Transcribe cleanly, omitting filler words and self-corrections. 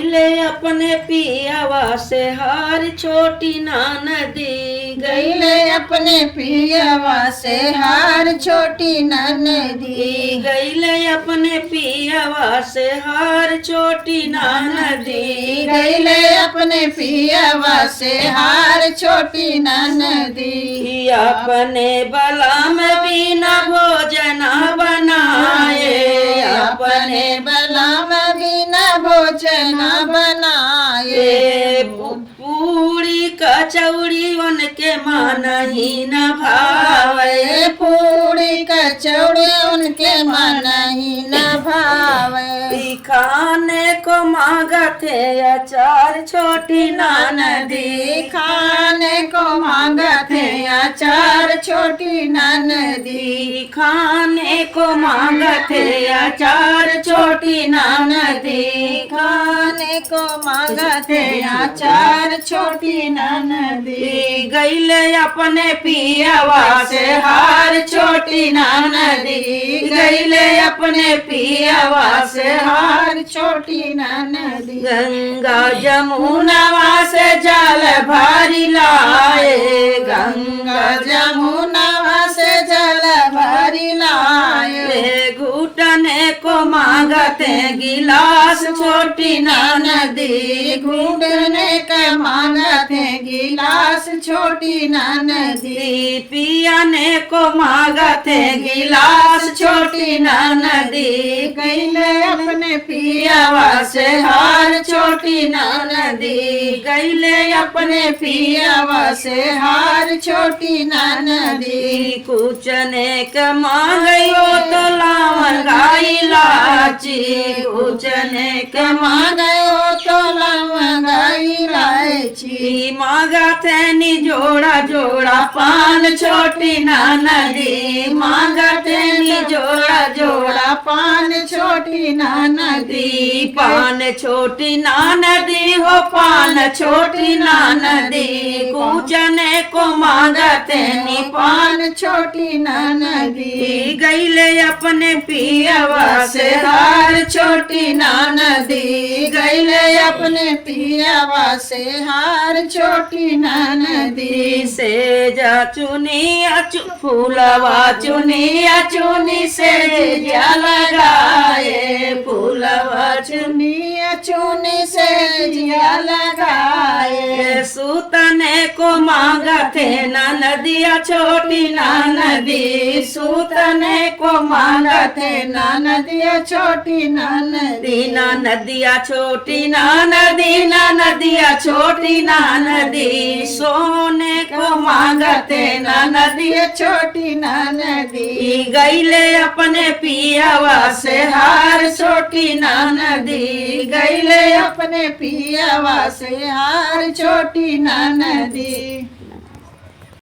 गईले अपने पियावा से हार छोटी नदी गईले अपने पियावा से हार छोटी नदी गईले अपने पियावा से हार छोटी नदी गईले अपने पियावा से हार छोटी नदी अपने बलम बिना भोजन बनाए अपने बलम बिना भोजन बनाए पूरी कचौड़ी उनके मन ही न भावे पूरी कचौड़ी उनके मन ही न भावे खाने को मांगते अचार छोटी नदी खाने को मांगते अचार छोटी नदी खाने को मांगते अचार छोटी नदी खाने को मांगते अचार छोटी नदी गईले अपने पियावा से हार छोटी नदी गईले अपने पियावा से हार छोटी नदी गंगा जमुनावा से जल भरी लाए गंगा जमुनावा से जल भरी लाए घुटने को मांगते गिलास छोटी नदी घुटने के मांगते गिलास छोटी नदी पियाने को मांगते गिलास छोटी नदी गईले अपने पियावा से हार छोटी नदी गईले अपने पियावा से हार छोटी नदी कुचने के मांगो तो लावन गाई लाची कुचने के मांगो तो लवंगाई इलायची मांगते नी जोड़ा जोड़ा पान छोटी नदी मांगते नी जोड़ा जोड़ा पान छोटी नदी पान छोटी नदी हो पान छोटी नदी कुचने को मांगते नी पान छोटी नदी गईले अपने पियावा से हार छोटी नदी गईले अपने पियावा से हार छोटी नदी से जा चुनी फूलवा चुनी चुनी से जा लगाए फूलवा चुनी चुनी से जिया लगाए सूतने को मांगते नदिया छोटी नदी सूतने को मांगते नदिया छोटी नदी नदिया छोटी नदी नदिया छोटी नदी सोने को मांगते नदिया छोटी नदी गईले अपने पियावा से हार छोटी नदी गईले अपने पियावा से हार छोटी नदी।